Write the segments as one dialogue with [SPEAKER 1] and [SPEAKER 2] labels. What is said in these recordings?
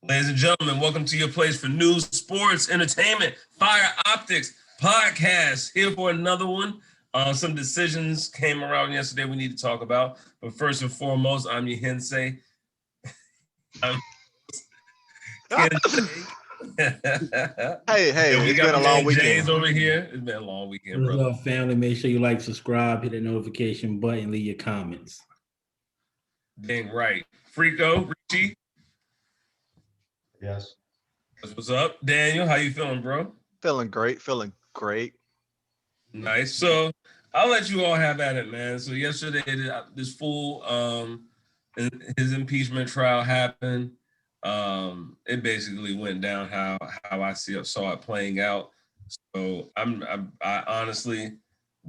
[SPEAKER 1] Ladies and gentlemen, welcome to your place for news, sports, entertainment, fire optics podcast. Here for another one. Some decisions came around yesterday we need to talk about. But first and foremost, I'm your Hensei.
[SPEAKER 2] Hey,
[SPEAKER 1] we
[SPEAKER 2] it's
[SPEAKER 1] got
[SPEAKER 2] been a
[SPEAKER 1] my
[SPEAKER 2] long
[SPEAKER 1] man
[SPEAKER 2] weekend.
[SPEAKER 1] James over here. It's been a long weekend,
[SPEAKER 3] What's
[SPEAKER 1] brother.
[SPEAKER 3] up, family? Make sure you like, subscribe, hit the notification button, leave your comments.
[SPEAKER 1] Dang right. Freako, Richie.
[SPEAKER 4] Yes.
[SPEAKER 1] What's up? Daniel, how you feeling, bro?
[SPEAKER 2] Feeling great.
[SPEAKER 1] Nice. So I'll let you all have at it, man. So yesterday, this fool, his impeachment trial happened. It basically went down how I saw it playing out. So I honestly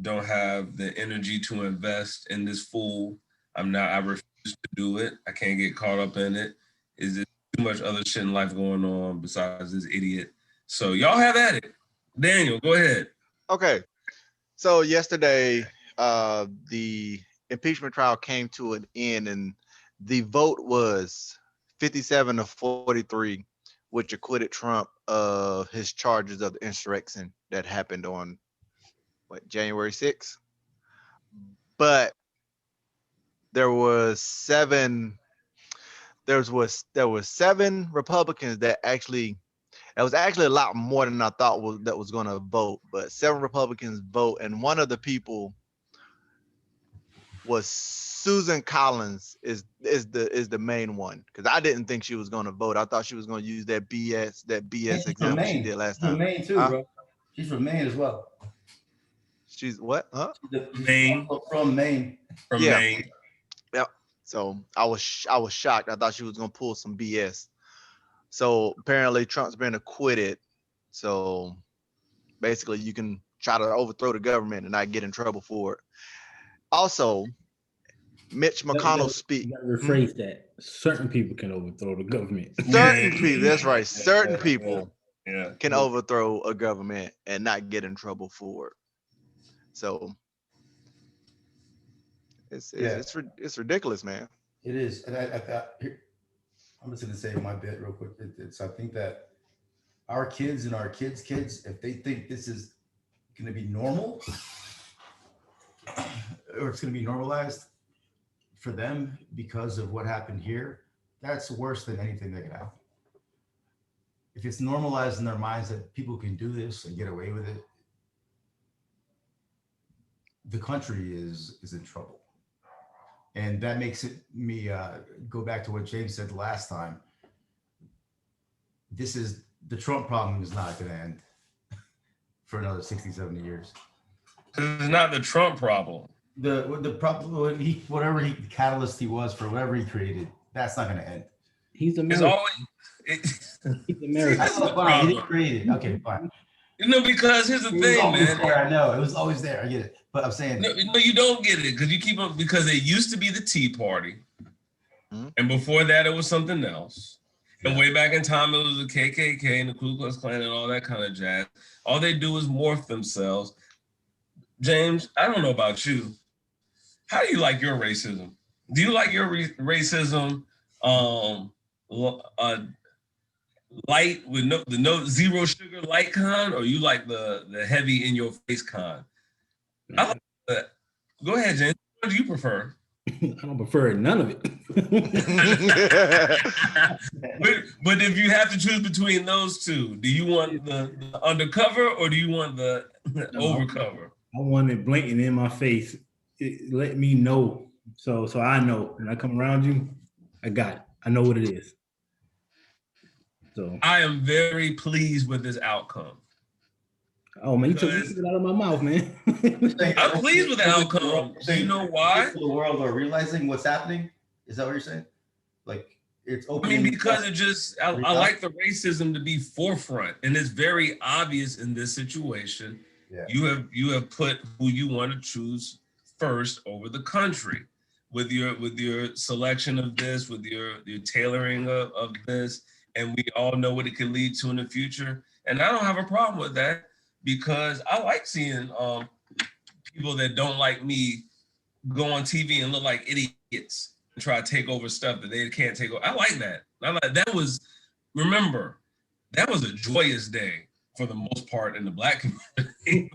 [SPEAKER 1] don't have the energy to invest in this fool. I refuse to do it. I can't get caught up in it. Is it too much other shit in life going on besides this idiot? So y'all have at it. Daniel, go ahead.
[SPEAKER 2] Okay. So yesterday, the impeachment trial came to an end, and the vote was 57-43, which acquitted Trump of his charges of the insurrection that happened on January 6th. But there was seven Republicans that was actually a lot more than I thought was going to vote, but 7 Republicans vote, and one of the people was Susan Collins is the main one, because I didn't think she was going to vote. I thought she was going to use that BS example she did last time.
[SPEAKER 4] From Maine too, bro. She's from Maine as well.
[SPEAKER 2] She's what? Huh?
[SPEAKER 1] Maine.
[SPEAKER 4] From Maine.
[SPEAKER 1] From Maine.
[SPEAKER 2] Yeah. So I was shocked. I thought she was going to pull some BS. So apparently Trump's been acquitted. So basically you can try to overthrow the government and not get in trouble for it. Also, Mitch McConnell speak.
[SPEAKER 3] You gotta rephrase that. Certain people can overthrow the government.
[SPEAKER 2] Certain people, that's right. Certain people
[SPEAKER 1] Yeah.
[SPEAKER 2] can overthrow a government and not get in trouble for it. So it's ridiculous, man.
[SPEAKER 4] It is. And I'm just going to say my bit real quick. I think that our kids and our kids' kids, if they think this is going to be normal, or it's going to be normalized for them because of what happened here, that's worse than anything that could happen. If it's normalized in their minds that people can do this and get away with it, the country is in trouble. And that makes me go back to what James said last time. The Trump problem is not going to end for another 60, 70 years.
[SPEAKER 1] It's not the Trump problem.
[SPEAKER 4] The problem, whatever catalyst he was for whatever he created, that's not going to end.
[SPEAKER 3] He's
[SPEAKER 1] It's
[SPEAKER 3] American.
[SPEAKER 1] always
[SPEAKER 3] He's American.
[SPEAKER 4] He didn't create it. Okay, fine.
[SPEAKER 1] Because here's the
[SPEAKER 4] It was
[SPEAKER 1] thing,
[SPEAKER 4] always
[SPEAKER 1] man.
[SPEAKER 4] there, I know. It was always there. I get it. But I'm saying
[SPEAKER 1] No, you don't get it because you keep up, because it used to be the Tea Party. And before that, it was something else. And way back in time, it was the KKK and the Ku Klux Klan and all that kind of jazz. All they do is morph themselves. James, I don't know about you. How do you like your racism? Do you like your racism light with no zero sugar light con, or you like the heavy in your face con? I like that. Go ahead, James. What do you prefer?
[SPEAKER 3] I don't prefer none of it.
[SPEAKER 1] but if you have to choose between those two, do you want the undercover or do you want the overcover?
[SPEAKER 3] I want it blatant in my face. Let me know. So I know when I come around you, I got it. I know what it is. So
[SPEAKER 1] I am very pleased with this outcome.
[SPEAKER 3] Oh man, you took it out of my mouth, man.
[SPEAKER 1] I'm pleased with the outcome. You know why?
[SPEAKER 4] The world are realizing what's happening. Is that what you're saying? Like it's opening.
[SPEAKER 1] I mean, because it just I like the racism to be forefront, and it's very obvious in this situation.
[SPEAKER 4] Yeah.
[SPEAKER 1] You have put who you want to choose first over the country with your selection of this, with your tailoring of this, and we all know what it could lead to in the future. And I don't have a problem with that, because I like seeing people that don't like me go on TV and look like idiots and try to take over stuff that they can't take over. I like that. That was remember, that was a joyous day for the most part in the Black community.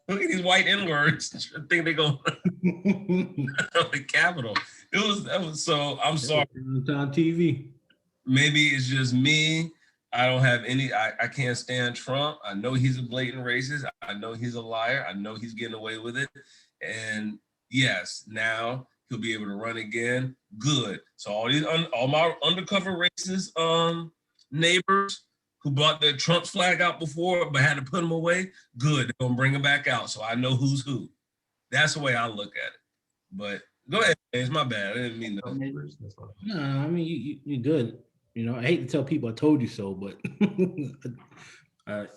[SPEAKER 1] Look at these white N-words. Think they go the Capitol. That was so. I'm sorry.
[SPEAKER 3] It's on TV.
[SPEAKER 1] Maybe it's just me. I don't have any. I can't stand Trump. I know he's a blatant racist. I know he's a liar. I know he's getting away with it. And yes, now he'll be able to run again. Good. So all my undercover racist neighbors who brought their Trump's flag out before but had to put them away, good. They're gonna bring them back out. So I know who's who. That's the way I look at it. But go ahead, it's my bad. I didn't mean that.
[SPEAKER 3] No, I mean you're good. You know, I hate to tell people I told you so, but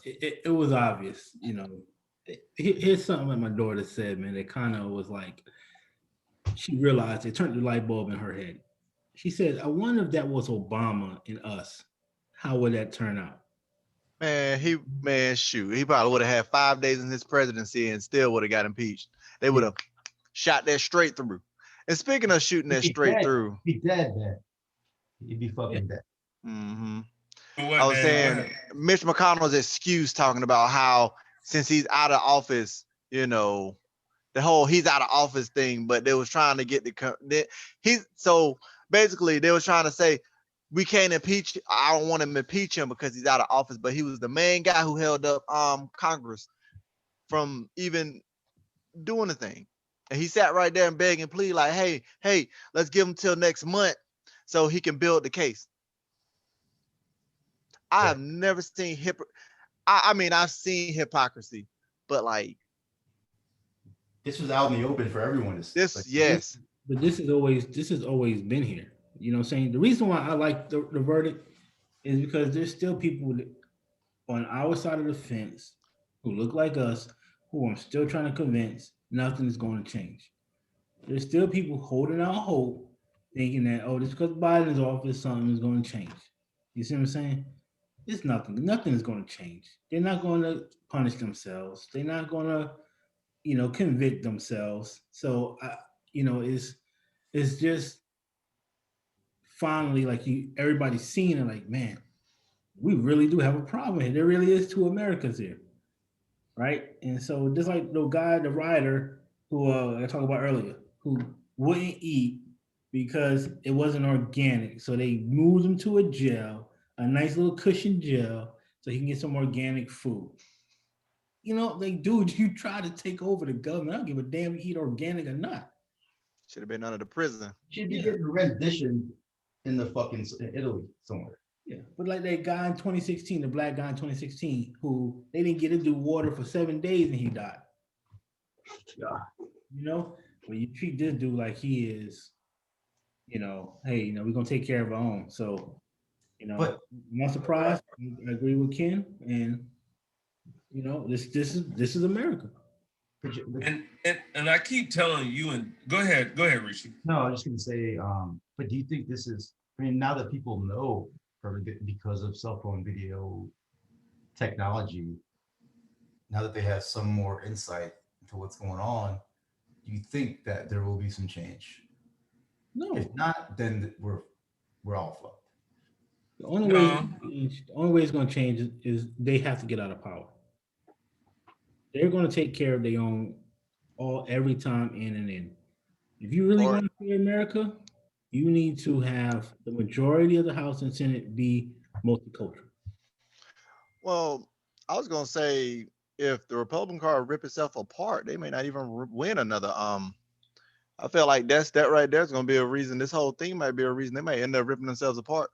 [SPEAKER 3] it was obvious. You know, here's something that my daughter said, man. It kind of was like she realized it turned the light bulb in her head. She said, "I wonder if that was Obama and us. How would that turn out?"
[SPEAKER 2] Man, shoot, he probably would have had 5 days in his presidency and still would have got impeached. They would have shot that straight through. And speaking of shooting that straight through,
[SPEAKER 4] he'd be dead, man. He'd be fucking dead.
[SPEAKER 2] Mm-hmm. I was saying Mitch McConnell's excuse talking about how since he's out of office, you know, the whole he's out of office thing, but they was trying to get so basically they was trying to say we can't impeach. I don't want to impeach him because he's out of office, but he was the main guy who held up Congress from even doing the thing. And he sat right there and begged and plead like, hey, let's give him till next month so he can build the case. I have never seen I've seen hypocrisy, but like
[SPEAKER 4] this was out in the open for everyone to see.
[SPEAKER 2] Yes.
[SPEAKER 3] But this has always been here. You know what I'm saying? The reason why I like the verdict is because there's still people on our side of the fence who look like us who I'm still trying to convince nothing is going to change. There's still people holding out hope, thinking that, oh, just because Biden's office, something is going to change. You see what I'm saying? It's nothing. Nothing is going to change. They're not going to punish themselves. They're not going to, convict themselves. So, it's just finally like everybody's seeing it like, man, we really do have a problem here. There really is two Americas here. Right. And so just like the writer who I talked about earlier, who wouldn't eat because it wasn't organic. So they moved him to a jail, a nice little cushion jail, so he can get some organic food. Like, dude, you try to take over the government. I don't give a damn if you eat organic or not.
[SPEAKER 2] Should have been under the prison.
[SPEAKER 4] Should be getting renditioned in the fucking Italy somewhere.
[SPEAKER 3] Yeah, but like that guy in 2016, the black guy in 2016, who they didn't get to do water for 7 days and he died. Yeah. When you treat this dude like he is, hey, we're gonna take care of our own. So, but I'm not surprised. I agree with Ken, and this is America.
[SPEAKER 1] And I keep telling you, and go ahead, Richie.
[SPEAKER 4] No, I was just gonna say, but do you think this is? I mean, now that people know, because of cell phone video technology, now that they have some more insight into what's going on, do you think that there will be some change?
[SPEAKER 3] No.
[SPEAKER 4] If not, then we're all fucked.
[SPEAKER 3] The only way it's going to change is they have to get out of power. They're going to take care of their own every time in and in. If you really want to see America, you need to have the majority of the House and Senate be multicultural.
[SPEAKER 2] Well, I was gonna say if the Republican card rip itself apart, they may not even win another. I feel like that right there is gonna be a reason. This whole thing might be a reason they might end up ripping themselves apart.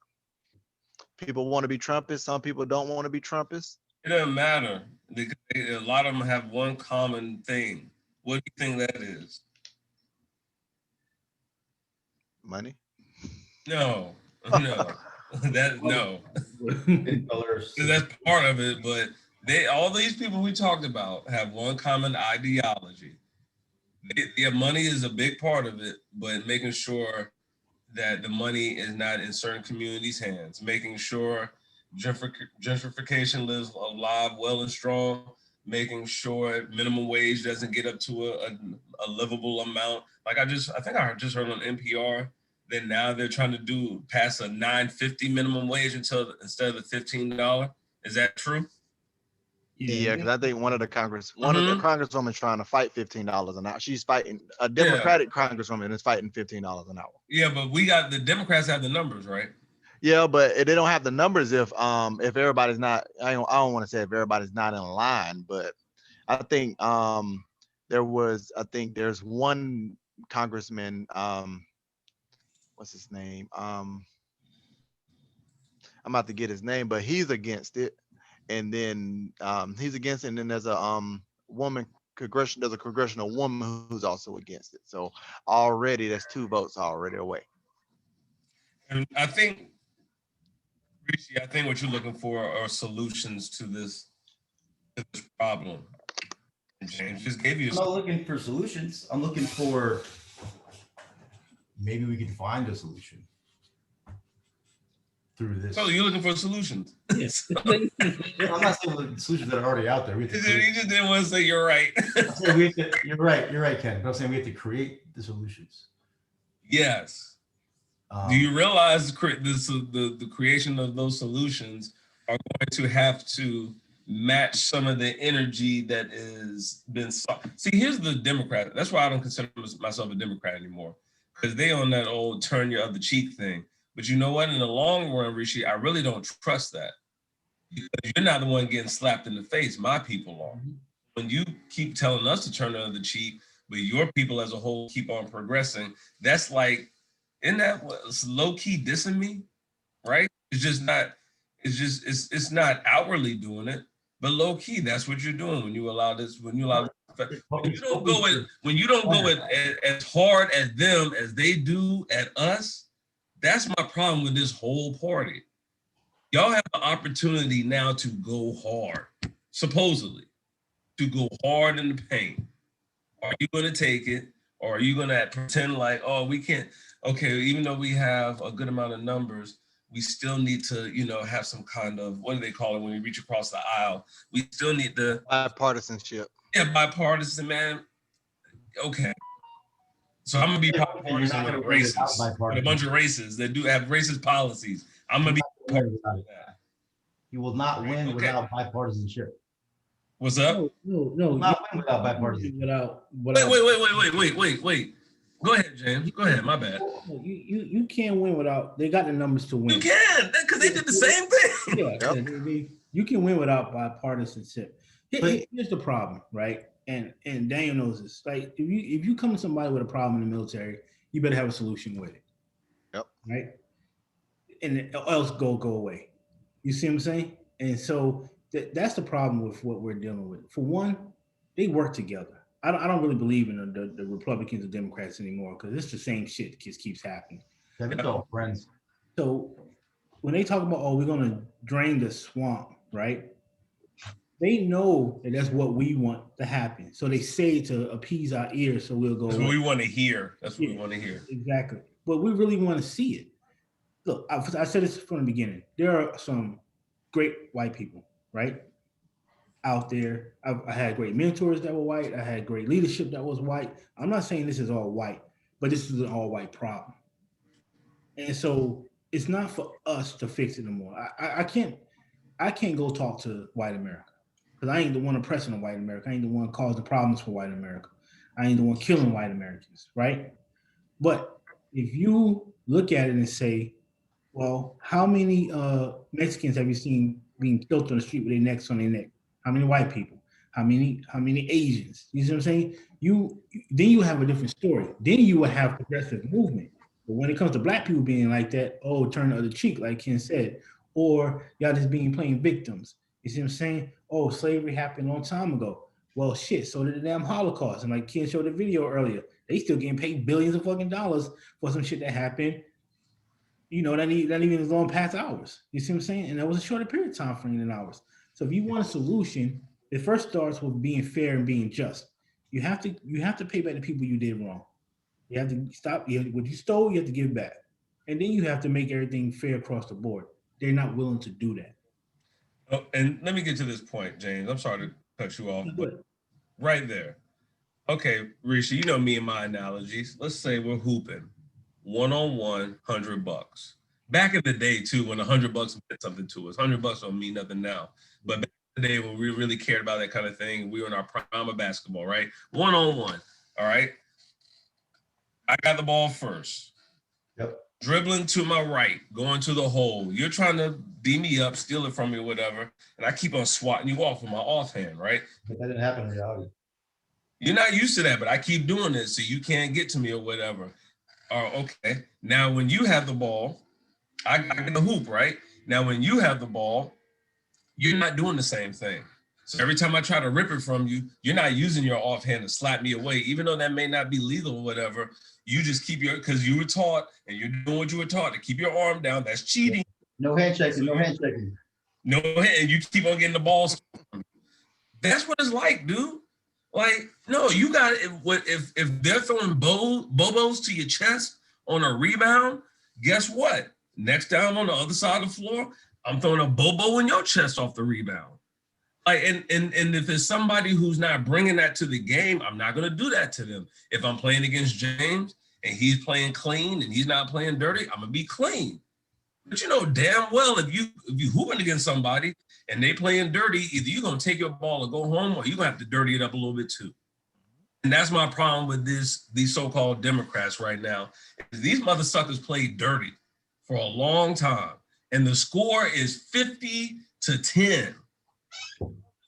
[SPEAKER 2] People want to be Trumpists. Some people don't want to be Trumpists.
[SPEAKER 1] It doesn't matter because a lot of them have one common thing. What do you think that is?
[SPEAKER 2] Money?
[SPEAKER 1] No. No. That's part of it, but all these people we talked about have one common ideology. Money is a big part of it, but making sure that the money is not in certain communities' hands, making sure gentrification lives alive, well and strong, making sure minimum wage doesn't get up to a livable amount. Like I think I just heard on NPR then now they're trying to pass a $9.50 minimum wage instead of the $15. Is that true?
[SPEAKER 2] Yeah, because I think one of the
[SPEAKER 1] Mhm.
[SPEAKER 2] congresswomen trying to fight $15 an hour. She's fighting a
[SPEAKER 1] Yeah.
[SPEAKER 2] Democratic congresswoman is fighting $15 an hour.
[SPEAKER 1] Yeah, but the Democrats have the numbers, right?
[SPEAKER 2] Yeah, but they don't have the numbers if everybody's not. I don't want to say if everybody's not in line, but I think there's one congressman, what's his name? I'm about to get his name, but he's against it. And then he's against it, and then there's a congressional woman who's also against it. So already that's 2 votes already away.
[SPEAKER 1] And I think, Rishi, what you're looking for are solutions to this problem. And James just gave you.
[SPEAKER 4] I'm not looking for solutions. I'm looking for maybe we can find a solution through this.
[SPEAKER 1] So you're looking for solutions.
[SPEAKER 3] Yes.
[SPEAKER 4] I'm not saying the solutions that are already out there.
[SPEAKER 1] You just didn't want to say you're right.
[SPEAKER 4] You're right, Ken. But I'm saying we have to create the solutions.
[SPEAKER 1] Yes. Do you realize the creation of those solutions are going to have to match some of the energy that is been see? Here's the Democrat. That's why I don't consider myself a Democrat anymore, because they on that old turn your other cheek thing. But you know what? In the long run, Rishi, I really don't trust that, because you're not the one getting slapped in the face. My people are. When you keep telling us to turn the other cheek, but your people as a whole keep on progressing, that's like, isn't that what's low key dissing me, right? It's just not. It's not outwardly doing it, but low key, that's what you're doing when you allow this. When you don't go as hard at them as they do at us. That's my problem with this whole party. Y'all have the opportunity now to go hard, supposedly, to go hard in the paint. Are you going to take it, or are you going to pretend like, oh, we can't? Okay, even though we have a good amount of numbers, we still need to, have some kind of, what do they call it when you reach across the aisle? We still need the
[SPEAKER 2] bipartisanship.
[SPEAKER 1] Yeah, bipartisan, man. Okay. So I'm gonna be bipartisan with racists, with a bunch of racists that do have racist policies. I'm gonna be partisan with that.
[SPEAKER 4] You will not win without bipartisanship.
[SPEAKER 1] What's up?
[SPEAKER 3] No.
[SPEAKER 4] Not win without bipartisanship.
[SPEAKER 1] Wait. Go ahead, James. Go ahead. My bad.
[SPEAKER 3] You can't win without. They got the numbers to win.
[SPEAKER 1] You can, because they did the same thing.
[SPEAKER 3] Yeah, you can win without bipartisanship. Here's the problem, right? And Daniel knows this. Like, if you come to somebody with a problem in the military, you better have a solution with it.
[SPEAKER 2] Yep.
[SPEAKER 3] Right. And else go away. You see what I'm saying? And so that's the problem with what we're dealing with. For one, they work together. I don't really believe in the Republicans and Democrats anymore, because it's the same shit that just keeps happening.
[SPEAKER 4] They're all friends.
[SPEAKER 3] So when they talk about, we're going to drain the swamp, right? They know that that's what we want to happen. So they say to appease our ears, so we'll go.
[SPEAKER 1] That's what we want to hear. That's what we want to hear.
[SPEAKER 3] Exactly. But we really want to see it. Look, I said this from the beginning. There are some great white people, right, out there. I had great mentors that were white. I had great leadership that was white. I'm not saying this is all white, but this is an all white problem. And so it's not for us to fix it anymore. I can't go talk to white America, because I ain't the one oppressing white America. I ain't the one causing problems for white America. I ain't the one killing white Americans, right? But if you look at it and say, well, how many Mexicans have you seen being killed on the street with their necks on their neck? How many white people? How many Asians? You see what I'm saying? Then you have a different story. Then you will have progressive movement. But when it comes to black people being like that, turn the other cheek, like Ken said, or y'all just being plain victims. You see what I'm saying? Oh, slavery happened a long time ago. Well, shit, so did the damn Holocaust. And like Ken showed the video earlier, they still getting paid billions of fucking dollars for some shit that happened, not even as long past hours. You see what I'm saying? And that was a shorter period of time frame than ours. So if you want a solution, it first starts with being fair and being just. You have to pay back the people you did wrong. You have to stop. What you stole, you have to give back. And then you have to make everything fair across the board. They're not willing to do that.
[SPEAKER 1] Oh, and let me get to this point, James. I'm sorry to cut you off, but right there. Okay, Rishi, you know me and my analogies. Let's say we're hooping, one-on-one, $100. Back in the day too, when $100 meant something to us. $100 don't mean nothing now. But back in the day when we really cared about that kind of thing, we were in our prime of basketball, right? One-on-one. All right. I got the ball first.
[SPEAKER 4] Yep.
[SPEAKER 1] Dribbling to my right, going to the hole. You're trying to D me up, steal it from me, or whatever. And I keep on swatting you off with my offhand, right?
[SPEAKER 4] But that didn't happen in reality.
[SPEAKER 1] You're not used to that, but I keep doing it so you can't get to me or whatever. Oh, okay. Now, when you have the ball, I got the hoop, right? Now, when you have the ball, you're not doing the same thing. So every time I try to rip it from you, you're not using your offhand to slap me away, even though that may not be legal or whatever. You just keep because you were taught and you're doing what you were taught to keep your arm down. That's cheating.
[SPEAKER 4] No handshaking, no handshaking.
[SPEAKER 1] No, and you keep on getting the balls. That's what it's like, dude. Like, no, you got if they're throwing bobos to your chest on a rebound, guess what? Next down on the other side of the floor, I'm throwing a bobo in your chest off the rebound. Like, and if it's somebody who's not bringing that to the game, I'm not gonna do that to them. If I'm playing against James and he's playing clean and he's not playing dirty, I'm gonna be clean. But you know damn well if you hooping against somebody and they playing dirty, either you're gonna take your ball and go home, or you're gonna have to dirty it up a little bit too. And that's my problem with these so-called Democrats right now. These mother suckers played dirty for a long time, and the score is 50-10.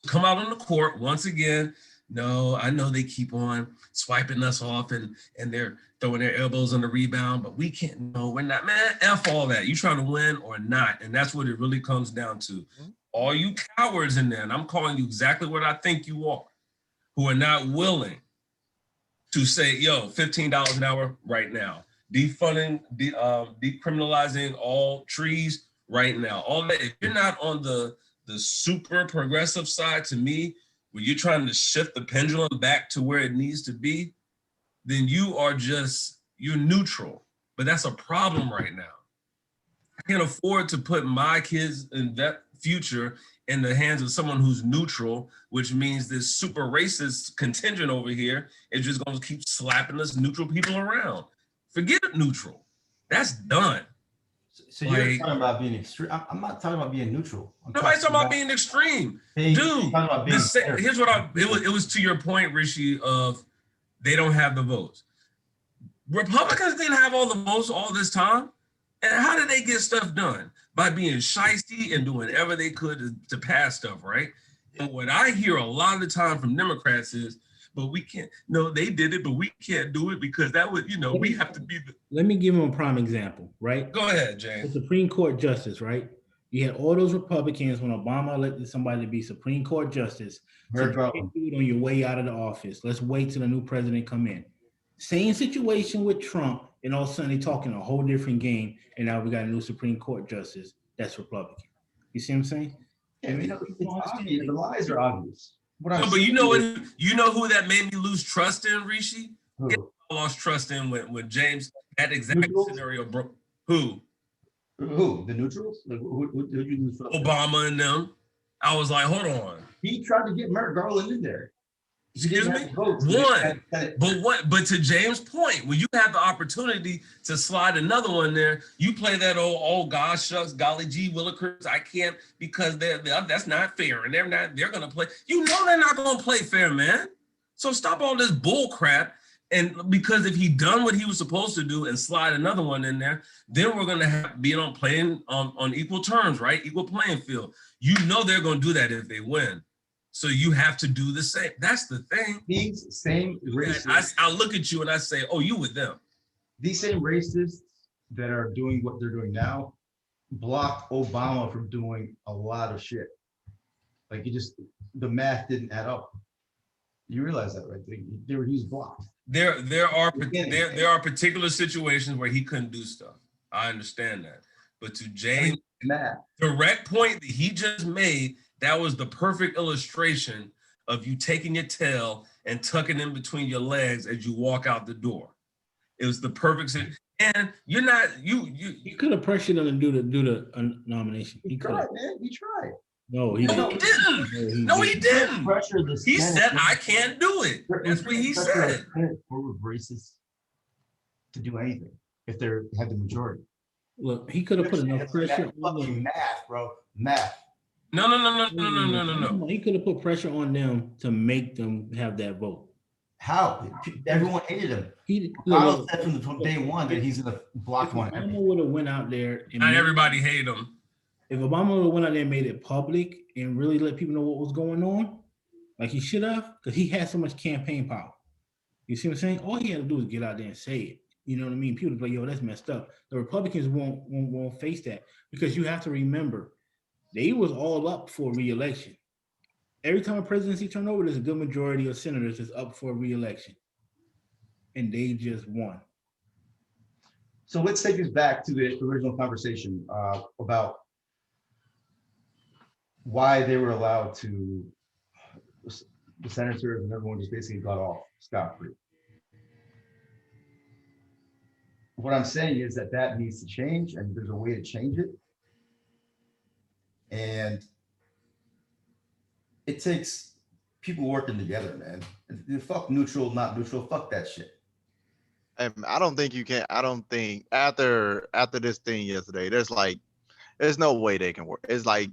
[SPEAKER 1] Come out on the court once again. No, I know they keep on swiping us off and they're throwing their elbows on the rebound, but we can't. No, we're not. Man, F all that. You trying to win or not? And that's what it really comes down to. All you cowards in there, and I'm calling you exactly what I think you are, who are not willing to say, yo, $15 an hour right now. Defunding, decriminalizing all trees right now. All that. If you're not on the super progressive side, to me, when you're trying to shift the pendulum back to where it needs to be, then you're neutral. But that's a problem right now. I can't afford to put my kids in that future in the hands of someone who's neutral, which means this super racist contingent over here is just going to keep slapping us neutral people around. Forget it, neutral. That's done.
[SPEAKER 4] So you're talking about being extreme. I'm not talking about being neutral.
[SPEAKER 1] Nobody's talking about being extreme. Dude, here's what it was to your point, Rishi, of they don't have the votes. Republicans didn't have all the votes all this time. And how did they get stuff done? By being shiesty and doing whatever they could to pass stuff, right? And what I hear a lot of the time from Democrats is, but we can't, no, they did it, but we can't do it because that would, we have to be the.
[SPEAKER 3] Let me give them a prime example, right?
[SPEAKER 1] Go ahead, James.
[SPEAKER 3] The Supreme Court justice, right? You had all those Republicans when Obama elected somebody to be Supreme Court justice. So you can't do it on your way out of the office. Let's wait till the new president come in. Same situation with Trump, and all of a sudden they're talking a whole different game, and now we got a new Supreme Court justice that's Republican. You see what I'm saying?
[SPEAKER 4] Yeah, it's obvious. The lies are obvious.
[SPEAKER 1] But you know who that made me lose trust in, Rishi? I lost trust in with James. That exact scenario broke. Who?
[SPEAKER 4] The neutrals? Who you lose trust in?
[SPEAKER 1] Obama and them. I was like, hold on.
[SPEAKER 4] He tried to get Merrick Garland in there.
[SPEAKER 1] Excuse me? But to James' point, when you have the opportunity to slide another one there, you play that oh gosh, shucks, golly gee, willikers, I can't because that's not fair. And they're gonna play. You know they're not gonna play fair, man. So stop all this bull crap. And because if he done what he was supposed to do and slide another one in there, then we're gonna be playing on equal terms, right? Equal playing field. You know they're gonna do that if they win. So you have to do the same. That's the thing.
[SPEAKER 4] These same racists.
[SPEAKER 1] I look at you and I say, oh, you with them.
[SPEAKER 4] These same racists that are doing what they're doing now blocked Obama from doing a lot of shit. Like the math didn't add up. You realize that, right? He's blocked.
[SPEAKER 1] There are particular situations where he couldn't do stuff. I understand that. But to James' direct point that he just made, that was the perfect illustration of you taking your tail and tucking in between your legs as you walk out the door. It was the perfect, and you're not you.
[SPEAKER 3] He could have pressured him to do the nomination.
[SPEAKER 4] He tried, man. He tried.
[SPEAKER 3] No, he didn't.
[SPEAKER 1] No, he didn't.
[SPEAKER 4] Pressure the
[SPEAKER 1] he said, "I can't do it." That's what he said.
[SPEAKER 4] For racists to do anything. if they had the majority.
[SPEAKER 3] Look, he could have put enough pressure on
[SPEAKER 4] Fucking
[SPEAKER 3] them.
[SPEAKER 4] math, bro. Math.
[SPEAKER 1] No.
[SPEAKER 3] He could have put pressure on them to make them have that vote.
[SPEAKER 4] How? Everyone hated him.
[SPEAKER 3] Look,
[SPEAKER 4] Carl said from day one that he's gonna block
[SPEAKER 3] if
[SPEAKER 4] one.
[SPEAKER 3] Obama would have went out there and
[SPEAKER 1] Not everybody hated him.
[SPEAKER 3] if Obama would have went out there and made it public and really let people know what was going on, like he should have, because he had so much campaign power. You see what I'm saying? All he had to do was get out there and say it. You know what I mean? People be like, yo, that's messed up. The Republicans won't face that, because you have to remember, they was all up for re-election. Every time a presidency turned over, there's a good majority of senators that's up for re-election. And they just won.
[SPEAKER 4] So let's take this back to the original conversation about why they were allowed to, the senators and everyone just basically got off scot-free. What I'm saying is that needs to change, and there's a way to change it. And it takes people working together, man. Fuck neutral, not neutral. Fuck that shit.
[SPEAKER 2] I don't think you can. I don't think after this thing yesterday, there's no way they can work. It's like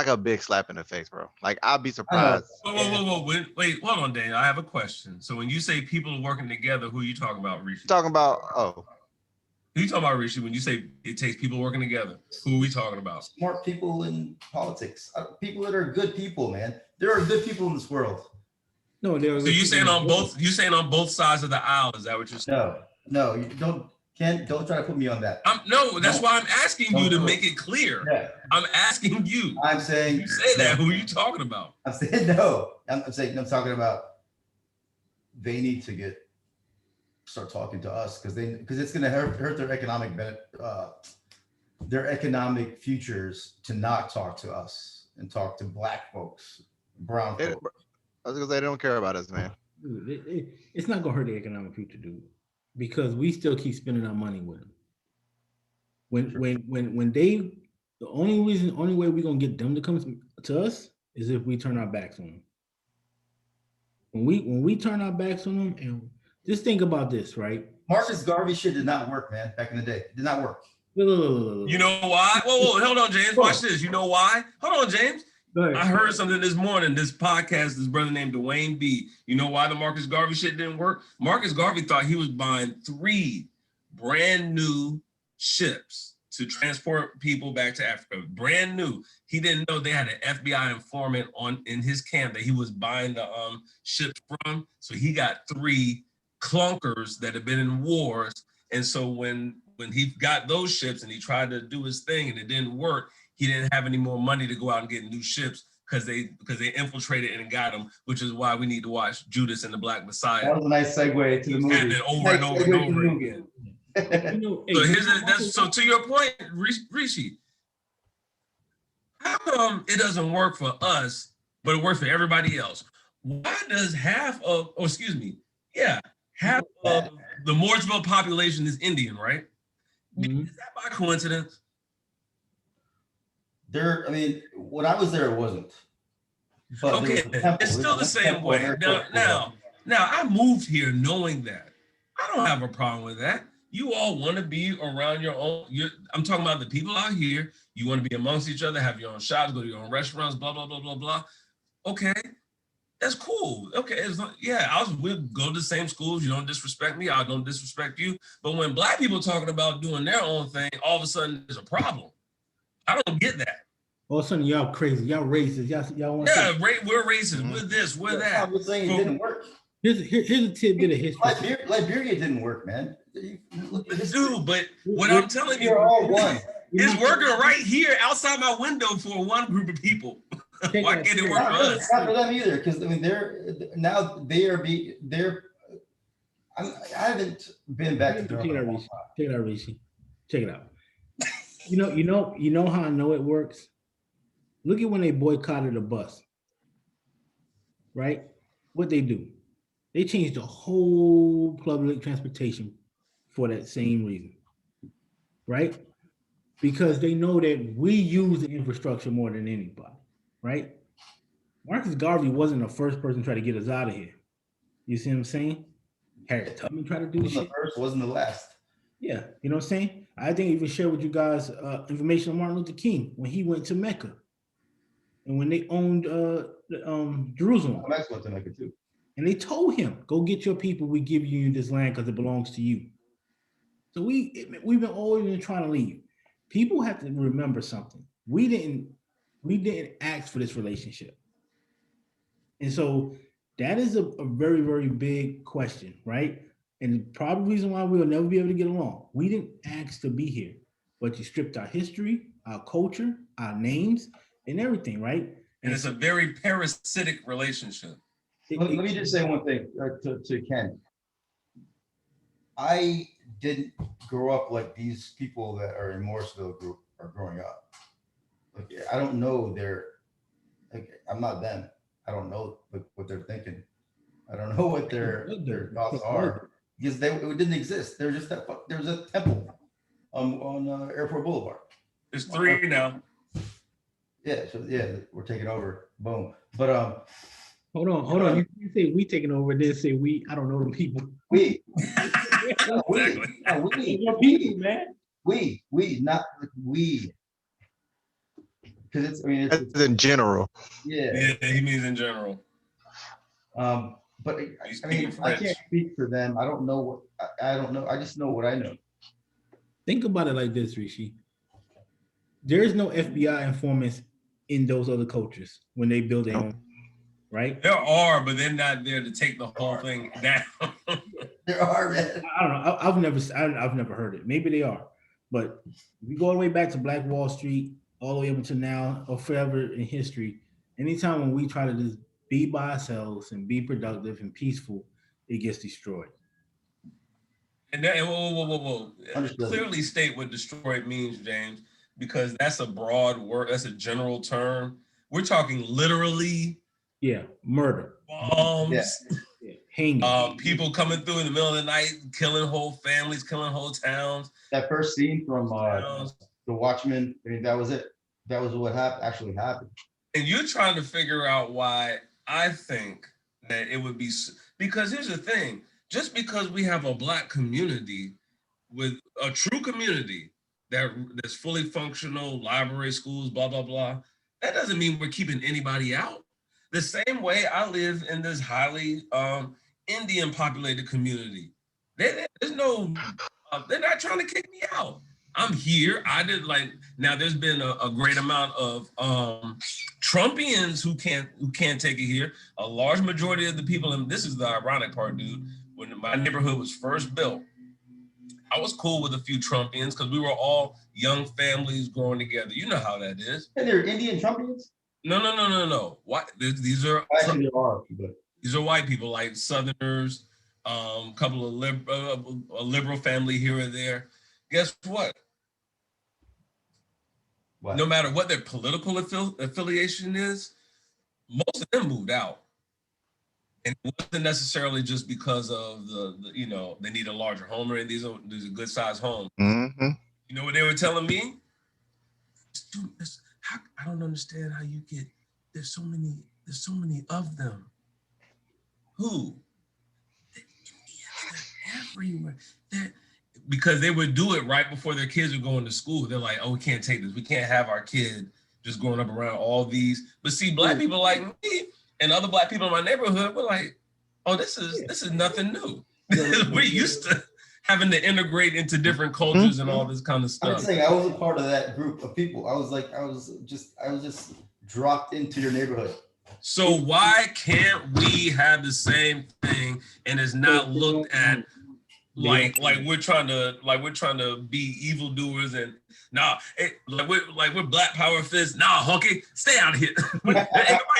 [SPEAKER 2] a big slap in the face, bro. Like, I'd be surprised.
[SPEAKER 1] Whoa. Wait, hold on, Dan. I have a question. So when you say people are working together, who are you talking about, Rishi?
[SPEAKER 2] Talking about
[SPEAKER 1] Who are you talking about, Rishi? When you say it takes people working together, who are we talking about?
[SPEAKER 4] Smart people in politics. People that are good people, man. There are good people in this world.
[SPEAKER 3] No,
[SPEAKER 1] So you saying on both sides of the aisle? Is that what you're saying?
[SPEAKER 4] No, you don't. Ken, don't try to put me on that.
[SPEAKER 1] That's why I'm asking you to make it clear.
[SPEAKER 4] Yeah.
[SPEAKER 1] I'm asking you.
[SPEAKER 4] I'm saying
[SPEAKER 1] you say that. Who are you talking about?
[SPEAKER 4] I'm saying no. I'm talking about they need to start talking to us because it's going to hurt their economic futures to not talk to us and talk to black folks, brown folks.
[SPEAKER 2] I was gonna say they don't care about us, man.
[SPEAKER 3] It's not gonna hurt the economic future, dude, because we still keep spending our money with them. When they, the only way we're gonna get them to come to us is if we turn our backs on them. When we turn our backs on them, and just think about this, right?
[SPEAKER 4] Marcus Garvey shit did not work, man. Back in the day, it did not work.
[SPEAKER 1] You know why? Whoa, hold on, James. Watch this. You know why? Hold on, James. I heard something this morning, this podcast, this brother named Dwayne B. You know why the Marcus Garvey shit didn't work? Marcus Garvey thought he was buying 3 brand new ships to transport people back to Africa. Brand new. He didn't know they had an FBI informant in his camp that he was buying the ships from. So he got 3 clunkers that had been in wars. And so when he got those ships and he tried to do his thing and it didn't work, he didn't have any more money to go out and get new ships because they infiltrated and got them, which is why we need to watch Judas and the Black Messiah.
[SPEAKER 4] That was a nice segue to the movie.
[SPEAKER 1] And over and over and over again. So to your point, Rishi, how come it doesn't work for us, but it works for everybody else? Why does half of the Mooresville population is Indian, right? Mm-hmm. Is that by coincidence?
[SPEAKER 4] When I was there, it wasn't. But
[SPEAKER 1] okay, it's still the same way. Now, I moved here knowing that. I don't have a problem with that. You all want to be around your own. I'm talking about the people out here. You want to be amongst each other, have your own shops, go to your own restaurants, blah, blah, blah, blah, blah. Okay, that's cool. Okay, we'll go to the same schools. You don't disrespect me. I don't disrespect you. But when black people talking about doing their own thing, all of a sudden there's a problem. I don't get that.
[SPEAKER 3] All of a sudden, y'all crazy, y'all racist, y'all want.
[SPEAKER 1] Yeah, we're racist. We're this, we're that.
[SPEAKER 4] I was saying it didn't work.
[SPEAKER 3] Here's a tidbit of history.
[SPEAKER 4] Liberia didn't work, man.
[SPEAKER 1] Dude, but what I'm telling you, it's working right here outside my window for one group of people. Why can't it work for us?
[SPEAKER 4] Not for them either, because I haven't been back to Durham.
[SPEAKER 3] Check it out, Rishi. Check it out. You know how I know it works? Look at when they boycotted the bus, right? What they do? They changed the whole public transportation for that same reason, right? Because they know that we use the infrastructure more than anybody, right? Marcus Garvey wasn't the first person to try to get us out of here. You see what I'm saying? Harriet Tubman tried to do this shit.
[SPEAKER 4] The first, wasn't the last.
[SPEAKER 3] Yeah, you know what I'm saying? I think I even shared with you guys information on Martin Luther King when he went to Mecca and when they owned Jerusalem.
[SPEAKER 4] I'm excellent to make it too.
[SPEAKER 3] And they told him, go get your people. We give you this land because it belongs to you. So we've been always been trying to leave. People have to remember something. We didn't ask for this relationship. And so that is a very, very big question, right? And probably the reason why we'll never be able to get along. We didn't ask to be here, but you stripped our history, our culture, our names, and everything, right?
[SPEAKER 1] And it's a very parasitic relationship.
[SPEAKER 4] Let me just say one thing to Ken. I didn't grow up like these people that are in Morrisville group are growing up. Like, I don't know I'm not them. I don't know what they're thinking. I don't know what their thoughts are because it didn't exist. There was a temple on Airport Boulevard.
[SPEAKER 1] There's 3 now.
[SPEAKER 4] Yeah, so we're taking over. Boom. But
[SPEAKER 3] hold on. You can't say we taking over, then say we. I don't know them people.
[SPEAKER 4] We.
[SPEAKER 1] Exactly.
[SPEAKER 3] Your people, man.
[SPEAKER 4] We, not like we. Because
[SPEAKER 2] That's in general.
[SPEAKER 1] Yeah, he means in general.
[SPEAKER 4] But I can't speak for them. I don't know I don't know. I just know what I know.
[SPEAKER 3] Think about it like this, Rishi. There is no FBI informants in those other cultures when they build their own, right?
[SPEAKER 1] There are, but they're not there to take the whole thing down.
[SPEAKER 4] There are, man.
[SPEAKER 3] I don't know. I've never heard it. Maybe they are, but we go all the way back to Black Wall Street, all the way up until now, or forever in history. Anytime when we try to just be by ourselves and be productive and peaceful, it gets destroyed.
[SPEAKER 1] And whoa. Clearly state what destroyed means, James, because that's a broad word. That's a general term. We're talking literally.
[SPEAKER 3] Yeah, murder,
[SPEAKER 1] bombs,
[SPEAKER 3] hanging,
[SPEAKER 1] people coming through in the middle of the night, killing whole families, killing whole towns.
[SPEAKER 4] That first scene from The Watchmen. I mean, that was it. That was what actually happened.
[SPEAKER 1] And you're trying to figure out why I think that it would be, because here's the thing, just because we have a Black community with a true community that's fully functional, library, schools, blah, blah, blah, that doesn't mean we're keeping anybody out. The same way I live in this highly Indian populated community. There's no, they're not trying to kick me out. I'm here. Now there's been a great amount of Trumpians who can't take it here. A large majority of the people, and this is the ironic part, dude, when my neighborhood was first built, I was cool with a few Trumpians because we were all young families growing together. You know how that is.
[SPEAKER 4] And they're Indian Trumpians?
[SPEAKER 1] No. What? These are
[SPEAKER 4] actually there are, but
[SPEAKER 1] these are white people, like Southerners, couple of a liberal family here or there. Guess what? No matter what their political affiliation is, most of them moved out. And it wasn't necessarily just because of the they need a larger home, or these are good sized homes.
[SPEAKER 2] Mm-hmm.
[SPEAKER 1] You know what they were telling me? I don't understand how you get. There's so many of them. Who? The Indians, they're everywhere. Because they would do it right before their kids are going to school. They're like, oh, we can't take this. We can't have our kid just growing up around all these. But see, Black people like me and other Black people in my neighborhood were like, oh, this is nothing new. We're used to having to integrate into different cultures and all this kind of stuff.
[SPEAKER 4] I'm saying I was a part of that group of people. I was just dropped into your neighborhood.
[SPEAKER 1] So why can't we have the same thing and it's not looked at like we're trying to be evildoers and we're Black power fists. Nah, honky, stay out of here. Everybody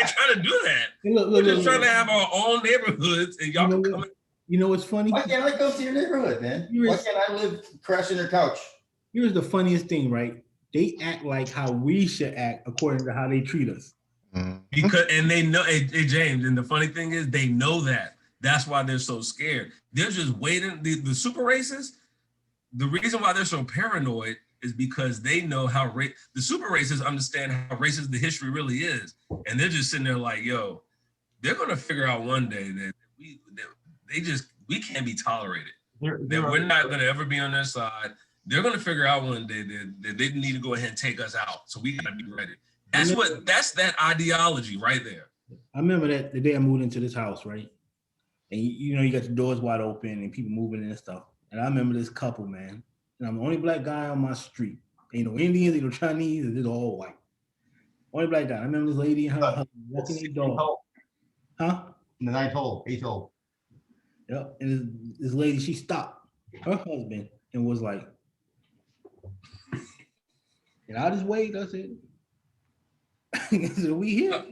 [SPEAKER 1] trying to do that. We're just trying to have our own neighborhoods and y'all can come.
[SPEAKER 3] You know what's funny?
[SPEAKER 4] Why can't I go to your neighborhood, man? Why can't I live crashing your couch?
[SPEAKER 3] Here's the funniest thing, right? They act like how we should act according to how they treat us.
[SPEAKER 1] Because they know, hey, James, and the funny thing is they know that. That's why they're so scared. They're just waiting. The super racists, the reason why they're so paranoid is because they know how the super racists understand how racist the history really is. And they're just sitting there like, they're going to figure out one day that we can't be tolerated. that we're not going to ever be on their side. They're going to figure out one day that they need to go ahead and take us out. So we got to be ready. That's that ideology right there.
[SPEAKER 3] I remember that the day I moved into this house, right? And you know, you got the doors wide open and people moving in and stuff. And I remember this couple, man. And I'm the only black guy on my street. Ain't no Indians, ain't no Chinese, it's all white. Only black guy. I remember this lady and her husband walking their dog. Huh?
[SPEAKER 4] In the 9th hole, 8th hole.
[SPEAKER 3] Yep. And this lady, she stopped her husband and was like, and I just wait. That's it. So we here.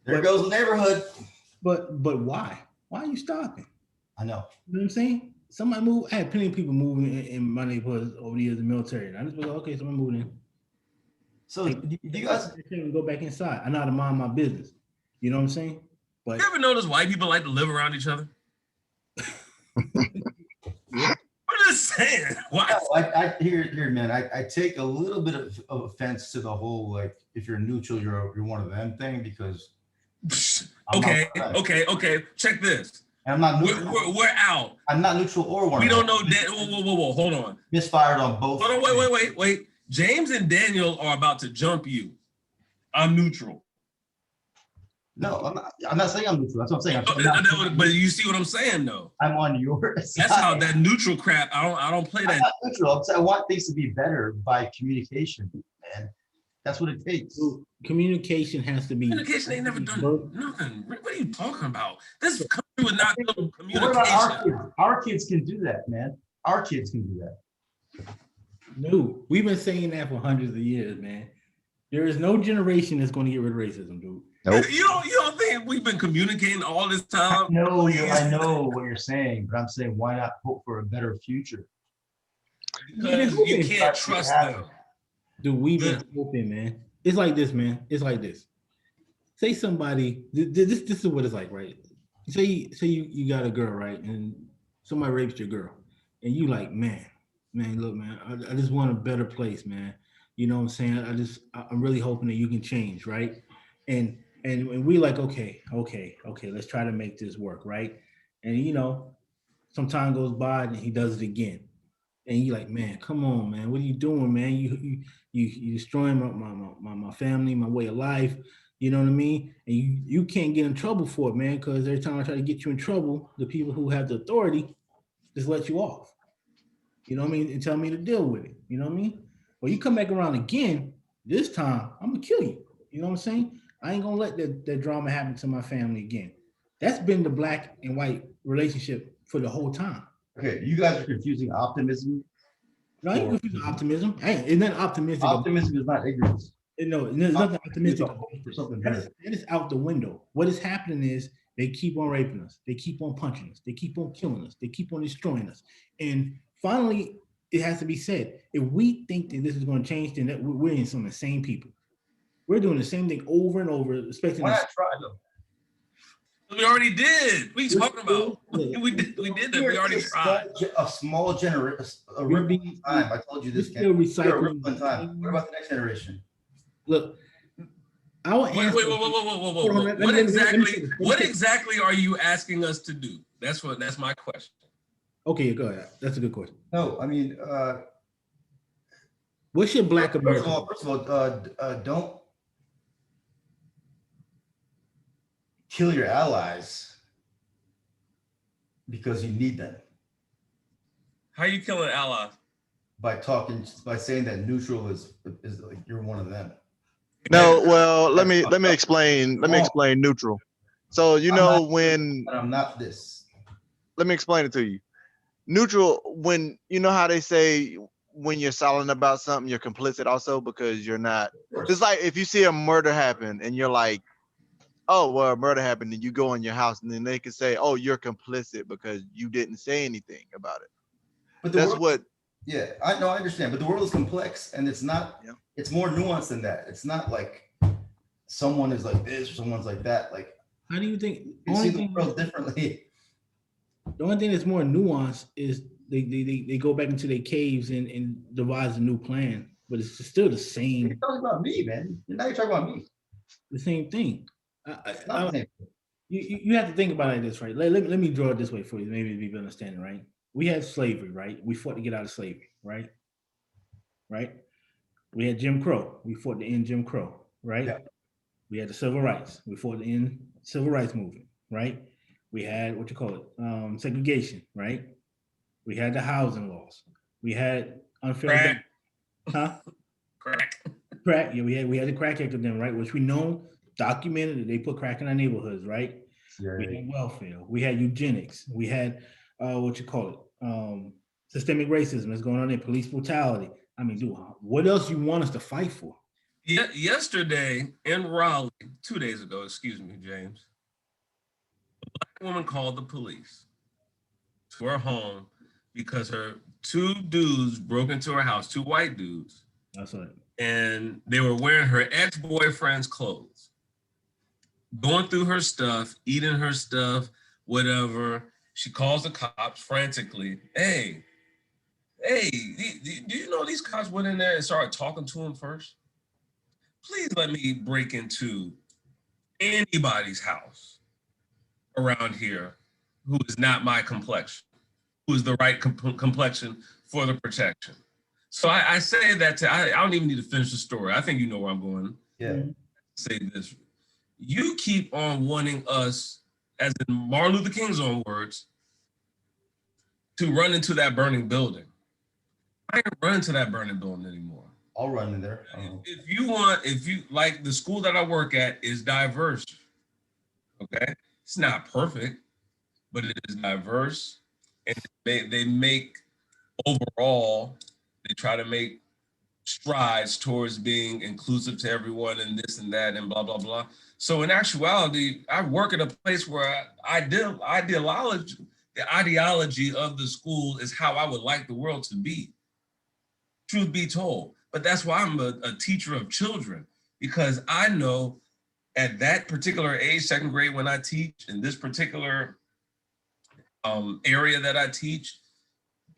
[SPEAKER 4] There goes the neighborhood.
[SPEAKER 3] But why? Why are you stopping?
[SPEAKER 4] I know.
[SPEAKER 3] You know what I'm saying? Somebody moved. I had plenty of people moving in my neighborhood over the years in the military. And I just was like, okay, someone moved in.
[SPEAKER 4] So do you guys
[SPEAKER 3] go back inside? I know how to mind my business. You know what I'm saying? But
[SPEAKER 1] you ever notice white people like to live around each other? I'm just saying. Why?
[SPEAKER 4] No, I here, man. I take a little bit of offense to the whole like if you're neutral, you're one of them thing because.
[SPEAKER 1] Okay. Check this.
[SPEAKER 4] And I'm not neutral.
[SPEAKER 1] We're out.
[SPEAKER 4] I'm not neutral or one.
[SPEAKER 1] We don't know. Whoa. Hold on.
[SPEAKER 4] Misfired on both.
[SPEAKER 1] Hold on. Wait. James and Daniel are about to jump you. I'm neutral.
[SPEAKER 4] No, I'm not saying I'm neutral. That's what I'm saying.
[SPEAKER 1] But you see what I'm saying, though.
[SPEAKER 4] I'm on yours.
[SPEAKER 1] That's how that neutral crap. I don't play that.
[SPEAKER 4] I'm not neutral. I want things to be better by communication, man. That's what it takes.
[SPEAKER 3] Communication has to be.
[SPEAKER 1] Communication ain't never done nothing. What are you talking about? This country would not build communication.
[SPEAKER 4] Our kids can do that, man. Our kids can do that.
[SPEAKER 3] No, we've been saying that for hundreds of years, man. There is no generation that's going to get rid of racism, dude.
[SPEAKER 2] Nope.
[SPEAKER 1] You don't think we've been communicating all this time?
[SPEAKER 4] I know what you're saying, but I'm saying why not hope for a better future?
[SPEAKER 1] Because you can't trust them.
[SPEAKER 3] Dude, we've been hoping, man. It's like this, man. It's like this. Say somebody, this is what it's like, right? Say you got a girl, right? And somebody rapes your girl. And you like, man, look, man, I just want a better place, man. You know what I'm saying? I'm really hoping that you can change, right? And we like, okay, let's try to make this work, right? And you know, some time goes by and he does it again. And you like, man, come on, man, what are you doing, man? You destroying my family, my way of life. You know what I mean? And you can't get in trouble for it, man, because every time I try to get you in trouble, the people who have the authority just let you off. You know what I mean? And tell me to deal with it. You know what I mean? Well, you come back around again, this time, I'm gonna kill you. You know what I'm saying? I ain't gonna let that drama happen to my family again. That's been the black and white relationship for the whole time.
[SPEAKER 4] Okay, you guys are confusing optimism.
[SPEAKER 3] No, I ain't confusing optimism. Hey, it's not optimistic.
[SPEAKER 4] Optimism is not ignorance.
[SPEAKER 3] No, there's nothing optimistic.
[SPEAKER 4] For something better.
[SPEAKER 3] That is out the window. What is happening is they keep on raping us. They keep on punching us. They keep on killing us. They keep on destroying us. And finally, it has to be said, if we think that this is going to change, then we're in some of the same people. We're doing the same thing over and over, expecting.
[SPEAKER 4] Why not try though?
[SPEAKER 1] We already did. What are you talking about? We did that. We already tried.
[SPEAKER 4] A small generation, a ripple in time. I told you this.
[SPEAKER 3] Still recycling.
[SPEAKER 4] Time. What about the next generation?
[SPEAKER 3] Look, I will answer.
[SPEAKER 1] Wait. What exactly are you asking us to do? That's my question.
[SPEAKER 3] Okay, go ahead. That's a good question.
[SPEAKER 4] No, I mean,
[SPEAKER 3] what's your black America?
[SPEAKER 4] First of all, don't kill your allies because you need them.
[SPEAKER 1] How are you killing allies?
[SPEAKER 4] By saying that neutral is like you're one of them.
[SPEAKER 2] No, well, let me explain. Let me explain neutral. So
[SPEAKER 4] I'm not this.
[SPEAKER 2] Let me explain it to you. Neutral, when you know how they say when you're silent about something, you're complicit also because you're not. It's like if you see a murder happen and you're like, oh, well, a murder happened, and you go in your house, and then they can say, oh, you're complicit because you didn't say anything about it. But that's what.
[SPEAKER 4] Yeah, I understand, but the world is complex, and it's not. Yeah. It's more nuanced than that. It's not like someone is like this or someone's like that. Like,
[SPEAKER 3] how do you think?
[SPEAKER 4] You see the world differently.
[SPEAKER 3] The only thing that's more nuanced is they go back into their caves and devise a new plan, but it's still the same.
[SPEAKER 4] You're talking about me, man. Now you're talking about me.
[SPEAKER 3] The same thing. You have to think about it like this, right? Let me draw it this way for you. Maybe you understand it, right? we had slavery, right? We fought to get out of slavery, right? Right? We had Jim Crow. We fought to end Jim Crow, right?
[SPEAKER 4] Yeah.
[SPEAKER 3] We had the civil rights. We fought to end civil rights movement, right? We had what you call it, segregation, right? We had the housing laws. We had unfair,
[SPEAKER 1] Crack,
[SPEAKER 3] huh?
[SPEAKER 1] crack.
[SPEAKER 3] Crack. Yeah, we had the crack epidemic, right? Which we know documented that they put crack in our neighborhoods, right? We
[SPEAKER 4] Yeah.
[SPEAKER 3] had welfare. We had eugenics. We had what you call it, systemic racism that's going on there, police brutality. I mean, dude, what else you want us to fight for?
[SPEAKER 1] Yeah, yesterday in Raleigh, 2 days ago, excuse me, James, a black woman called the police to her home because her two dudes broke into her house, two white dudes,
[SPEAKER 3] That's right.
[SPEAKER 1] and they were wearing her ex-boyfriend's clothes, going through her stuff, eating her stuff, whatever. She calls the cops frantically. Hey, do you know these cops went in there and started talking to him first? Please let me break into anybody's house around here who is not my complexion, who is the right complexion for the protection. So I say that I don't even need to finish the story. I think you know where I'm going.
[SPEAKER 4] Yeah.
[SPEAKER 1] Say this. You keep on wanting us, as in Martin Luther King's own words, to run into that burning building. I ain't running to that burning building anymore.
[SPEAKER 4] I'll run in there.
[SPEAKER 1] If you like the school that I work at is diverse, okay? It's not perfect, but it is diverse. And they make overall, they try to make strides towards being inclusive to everyone and this and that and blah, blah, blah. So in actuality, I work at a place where the ideology of the school is how I would like the world to be. Truth be told. But that's why I'm a teacher of children, because I know at that particular age, second grade, when I teach in this particular area that I teach,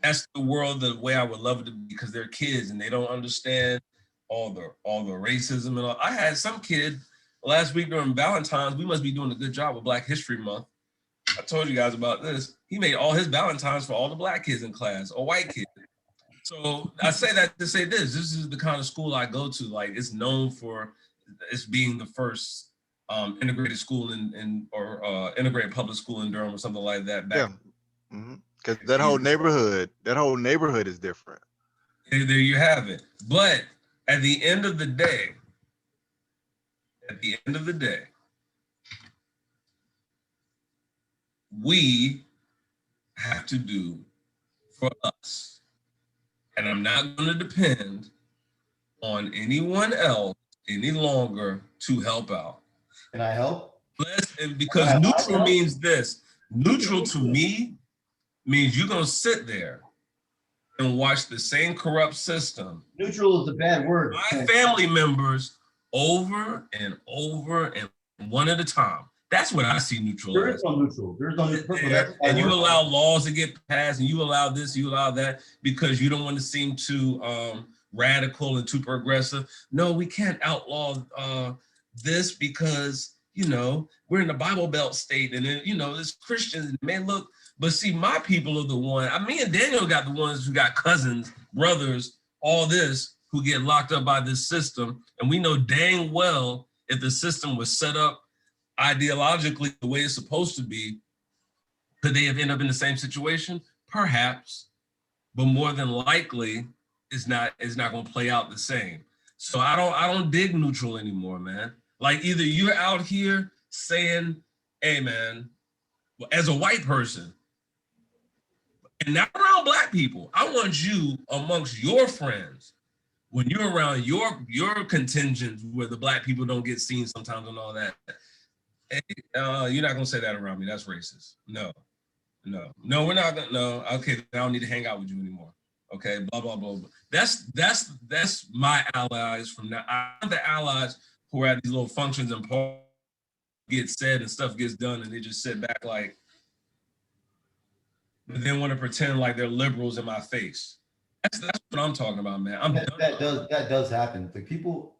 [SPEAKER 1] that's the world the way I would love it to be, because they're kids and they don't understand all the racism and all. I had some kid last week during Valentine's. We must be doing a good job with Black History Month. I told you guys about this. He made all his Valentines for all the Black kids in class or white kids. So I say that to say this is the kind of school I go to. Like, it's known for it's being the first integrated school or integrated public school in Durham or something like that.
[SPEAKER 2] Yeah. Because that whole neighborhood is different.
[SPEAKER 1] There you have it. But at the end of the day, we have to do for us. And I'm not going to depend on anyone else any longer to help out.
[SPEAKER 4] Can I help?
[SPEAKER 1] Because neutral means this. Neutral to me means you're going to sit there and watch the same corrupt system.
[SPEAKER 4] Neutral is a bad word.
[SPEAKER 1] My family members over and over and one at a time. That's what I see neutral
[SPEAKER 4] There
[SPEAKER 1] as.
[SPEAKER 4] is no neutral. There's no neutral.
[SPEAKER 1] And you allow laws to get passed, and you allow this, you allow that, because you don't want to seem too radical and too progressive. No, we can't outlaw this because, we're in the Bible Belt state, and then, it's Christians, it may look, but see, my people are the one. Me and Daniel got the ones who got cousins, brothers, all this, who get locked up by this system. And we know dang well if the system was set up ideologically the way it's supposed to be, could they have ended up in the same situation? Perhaps, but more than likely, it's not going to play out the same. So I don't dig neutral anymore, man. Like, either you're out here saying, "Hey, man," as a white person, and not around Black people. I want you amongst your friends, when you're around your contingent where the Black people don't get seen sometimes and all that. Hey, you're not gonna say that around me. That's racist. No, we're not gonna. No, okay, I don't need to hang out with you anymore. Okay, blah blah blah. That's my allies from now. I'm the allies who are at these little functions and parties get said and stuff gets done, and they just sit back like, but then want to pretend like they're liberals in my face. That's what I'm talking about, man.
[SPEAKER 4] That does happen. Like people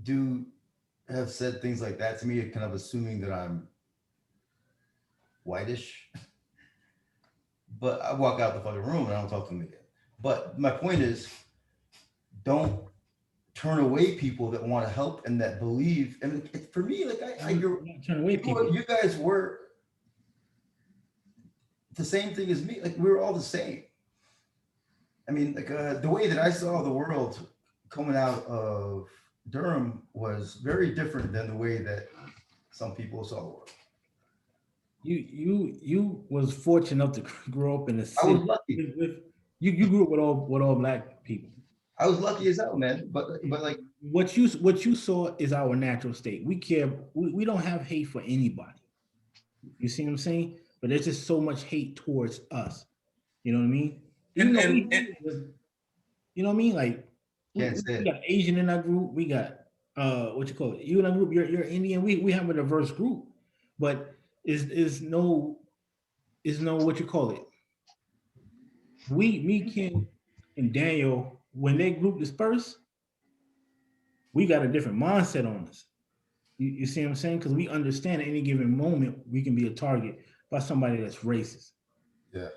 [SPEAKER 4] do have said things like that to me, kind of assuming that I'm whitish. But I walk out the fucking room and I don't talk to them again. But my point is, don't turn away people that want to help and that believe. And for me, like I grew,
[SPEAKER 3] Not turn away people.
[SPEAKER 4] you guys were the same thing as me. Like we were all the same. I mean, like the way that I saw the world coming out of Durham was very different than the way that some people saw the world.
[SPEAKER 3] You was fortunate enough to grow up in the city.
[SPEAKER 4] I was lucky.
[SPEAKER 3] You grew up with all black people.
[SPEAKER 4] I was lucky as hell, man. But like
[SPEAKER 3] what you saw is our natural state. We don't have hate for anybody. You see what I'm saying? But there's just so much hate towards us. You know what I mean? You know what I mean? Like we got Asian in our group. We got what you call it? You in our group. You're Indian. We have a diverse group, but is no what you call it? Me, Ken, and Daniel, when they group disperse, we got a different mindset on us. You see what I'm saying? Because we understand at any given moment we can be a target by somebody that's racist.
[SPEAKER 4] Yeah.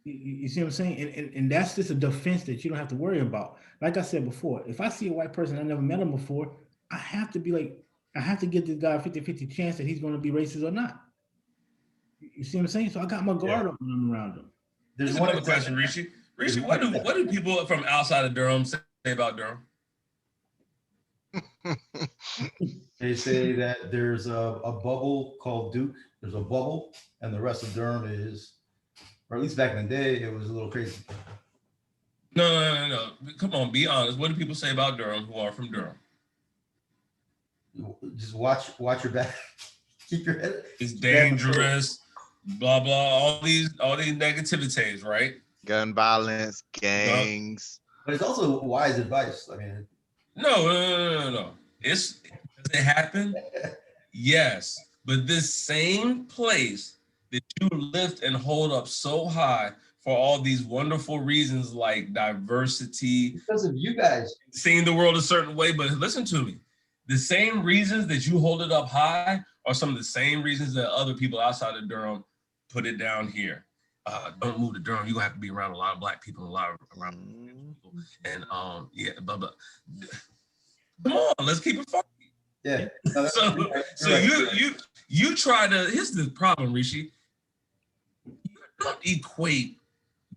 [SPEAKER 3] You see what I'm saying? And that's just a defense that you don't have to worry about. Like I said before, if I see a white person, I never met him before, I have to be like, I have to give this guy a 50-50 chance that he's going to be racist or not. You see what I'm saying? So I got my guard up when I'm around him.
[SPEAKER 1] There's another question, Rishi. Rishi, what do people from outside of Durham say about Durham?
[SPEAKER 4] They say that there's a bubble called Duke. There's a bubble, and the rest of Durham is, or at least back in the day, it was a little crazy.
[SPEAKER 1] No. Come on, be honest. What do people say about Durham who are from Durham?
[SPEAKER 4] Just watch your back. Keep your head.
[SPEAKER 1] It's dangerous. Blah blah. All these negativities, right?
[SPEAKER 2] Gun violence, gangs.
[SPEAKER 4] But it's also wise advice. I mean,
[SPEAKER 1] no. Does it happen? Yes, but this same place that you lift and hold up so high for all these wonderful reasons like diversity,
[SPEAKER 4] because of you guys
[SPEAKER 1] seeing the world a certain way. But listen to me, the same reasons that you hold it up high are some of the same reasons that other people outside of Durham put it down here. Don't move to Durham. You're gonna have to be around a lot of black people, around people. And blah blah. Come on, let's keep it funky.
[SPEAKER 4] Yeah.
[SPEAKER 1] So you try to. Here's the problem, Rishi. You don't equate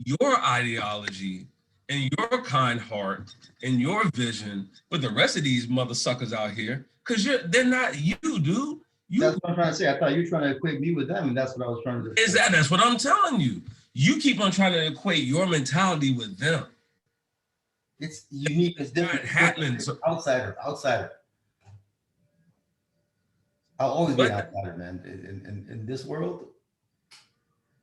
[SPEAKER 1] your ideology and your kind heart and your vision with the rest of these mother suckers out here, because they're not you, dude.
[SPEAKER 4] That's what I'm trying to say. I thought you were trying to equate me with them, and that's what I was trying to do.
[SPEAKER 1] That's what I'm telling you. You keep on trying to equate your mentality with them.
[SPEAKER 4] It's unique. It's different.
[SPEAKER 1] It's happening.
[SPEAKER 4] Outsider. I'll always be an outsider, man. In this world.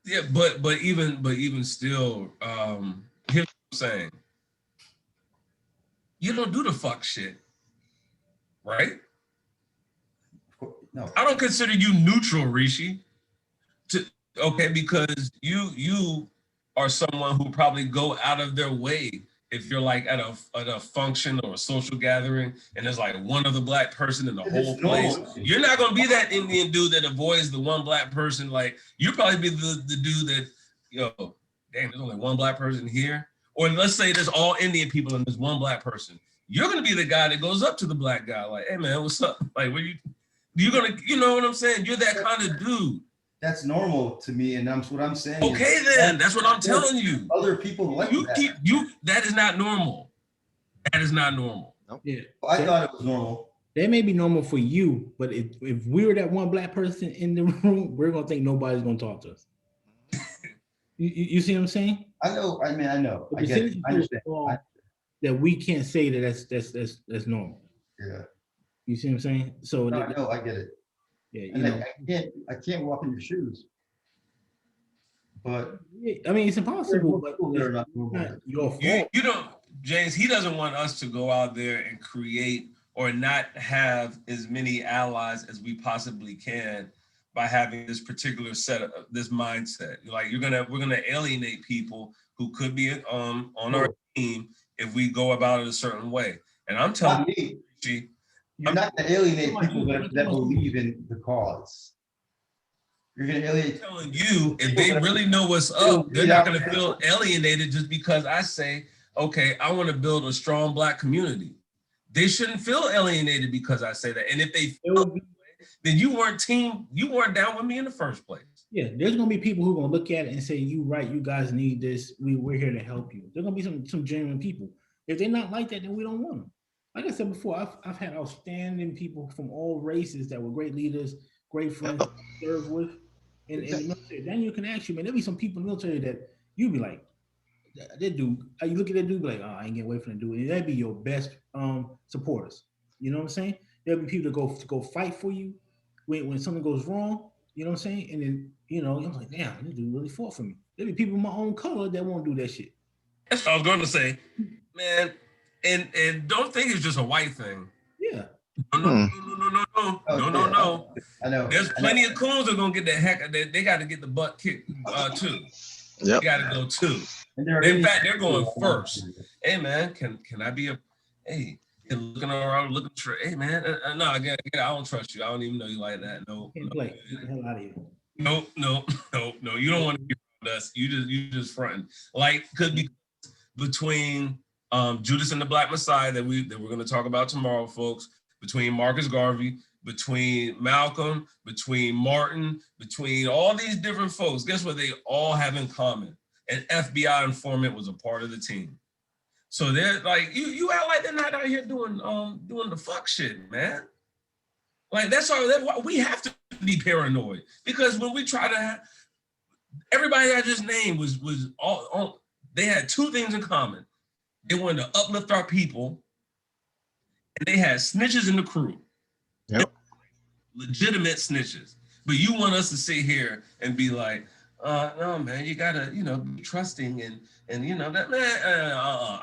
[SPEAKER 1] Yeah, but even still, here's what I'm saying. You don't do the fuck shit, right?
[SPEAKER 4] No.
[SPEAKER 1] I don't consider you neutral, Rishi. Because you are someone who probably go out of their way if you're like at a function or a social gathering and there's like one other black person in the whole place. You're not gonna be that Indian dude that avoids the one black person. Like you'll probably be the dude that, damn, there's only one black person here. Or let's say there's all Indian people and there's one black person. You're gonna be the guy that goes up to the black guy like, hey man, what's up? Like, you're gonna, you know what I'm saying? You're that kind of dude.
[SPEAKER 4] That's normal to me, and that's what I'm saying.
[SPEAKER 1] Okay, then that's what I'm telling you.
[SPEAKER 4] Other people like that.
[SPEAKER 1] That is not normal. That is not normal.
[SPEAKER 3] Yeah,
[SPEAKER 4] well, I thought it was normal.
[SPEAKER 3] That may be normal for you, but if we were that one black person in the room, we're gonna think nobody's gonna talk to us. you see what I'm saying?
[SPEAKER 4] I know. I know. I get it. I understand.
[SPEAKER 3] That we can't say that that's normal.
[SPEAKER 4] Yeah.
[SPEAKER 3] You see what I'm saying? So
[SPEAKER 4] no, I get it.
[SPEAKER 3] Yeah,
[SPEAKER 4] I can't walk in your shoes. But
[SPEAKER 3] I mean, it's impossible. But
[SPEAKER 4] they're not
[SPEAKER 3] your fault.
[SPEAKER 1] You don't, James. He doesn't want us to go out there and create or not have as many allies as we possibly can by having this particular set of this mindset. Like we're gonna alienate people who could be on our team if we go about it a certain way. And I'm telling you,
[SPEAKER 4] you're not going to alienate people that believe in the cause. You're gonna alienate.
[SPEAKER 1] Telling you, if they really know what's up, they're not going to feel alienated just because I say, okay, I want to build a strong Black community. They shouldn't feel alienated because I say that. And if they feel, then you weren't down with me in the first place.
[SPEAKER 3] Yeah, there's gonna be people who are gonna look at it and say, "You right, you guys need this. We're here to help you." There's gonna be some genuine people. If they're not like that, then we don't want them. Like I said before, I've had outstanding people from all races that were great leaders, great friends to serve with in the military. Then you can ask you, man, there'll be some people in the military that you'd be like, that dude, you look at that dude, be like, oh, I ain't getting away from that dude. And that'd be your best supporters. You know what I'm saying? There'll be people to go fight for you when something goes wrong. You know what I'm saying? And then, I'm like, damn, this dude really fought for me. There'll be people of my own color that won't do that shit.
[SPEAKER 1] That's what I was going to say, man. And don't think it's just a white thing.
[SPEAKER 3] Yeah.
[SPEAKER 1] No.
[SPEAKER 4] I know.
[SPEAKER 1] There's plenty of coons that are gonna get the heck. They got to get the butt kicked too. They got to go too. In fact, they're going first. Hey man, can I be a? Hey, looking around, looking for. Hey man, no, I don't trust you. I don't even know you like that. No.
[SPEAKER 3] Can't play. Get the hell out of here.
[SPEAKER 1] No. You don't want to be around us. You just fronting. Like could be between Judas and the Black Messiah that we're going to talk about tomorrow, folks. Between Marcus Garvey, between Malcolm, between Martin, between all these different folks. Guess what they all have in common? An FBI informant was a part of the team. So they're like, you act like they're not out here doing the fuck shit, man. Like that's why we have to be paranoid, because when we try to everybody I just named was all they had two things in common. They wanted to uplift our people, and they had snitches in the crew.
[SPEAKER 2] Yep.
[SPEAKER 1] Legitimate snitches. But you want us to sit here and be like, no, man, you gotta, be trusting and that man.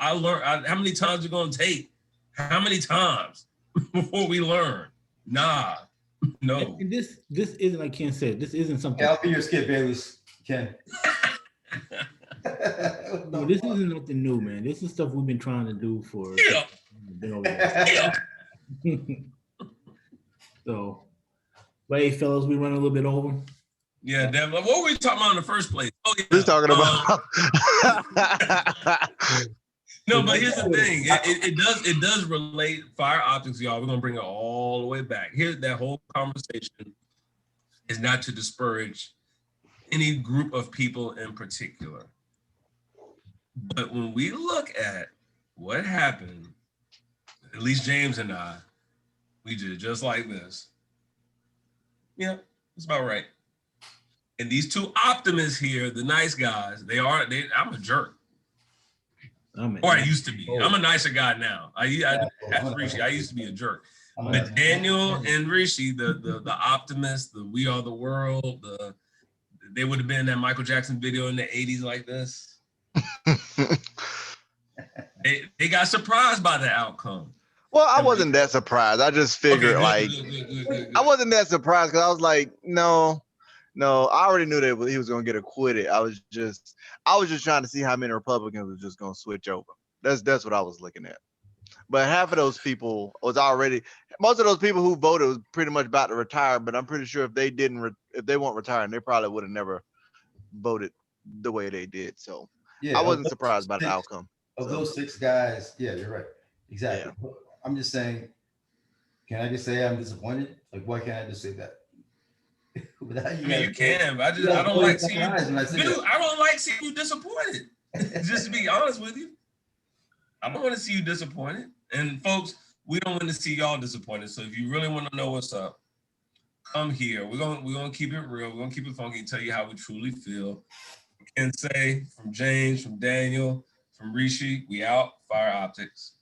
[SPEAKER 1] I learned. How many times you gonna take? How many times before we learn? Nah, no.
[SPEAKER 3] And this isn't like Ken said. This isn't something.
[SPEAKER 4] Yeah, I'll be your Skip Bayless, Ken.
[SPEAKER 3] No, this isn't nothing new, man. This is stuff we've been trying to do for.
[SPEAKER 1] Yeah.
[SPEAKER 3] So, but hey, fellas, we run a little bit over.
[SPEAKER 1] Yeah, damn. What were we talking about in the first place? Oh, yeah.
[SPEAKER 2] We're talking about.
[SPEAKER 1] No, but here's the thing. It does relate fire optics, y'all. We're gonna bring it all the way back. Here, that whole conversation is not to disparage any group of people in particular. But when we look at what happened, at least James and I, we did just like this. Yeah, that's about right. And these two optimists here, the nice guys, I'm a jerk. Or I used to be. I'm a nicer guy now. I used to be a jerk. But Daniel and Rishi, the optimists, the we are the world, they would have been in that Michael Jackson video in the 80s like this. They got surprised by the outcome.
[SPEAKER 2] Well, I wasn't that surprised. I just figured
[SPEAKER 1] good.
[SPEAKER 2] I wasn't that surprised because I was like, no, I already knew that he was going to get acquitted. I was just trying to see how many Republicans were just going to switch over. That's what I was looking at. But half of those people most of those people who voted was pretty much about to retire. But I'm pretty sure if they weren't retiring, they probably would have never voted the way they did. So yeah, I wasn't surprised by the outcome.
[SPEAKER 4] Of those six guys, yeah, you're right. Exactly. Yeah. I'm just saying, can I just say I'm disappointed? Like, why can't I just say that?
[SPEAKER 1] You can, but I don't like seeing you. I don't like seeing you disappointed. Just to be honest with you, I don't want to see you disappointed. And folks, we don't want to see y'all disappointed. So if you really want to know what's up, come here. We're gonna keep it real. We're gonna keep it funky and tell you how we truly feel. Can say from James, from Daniel, from Rishi, we out. Fire Optics.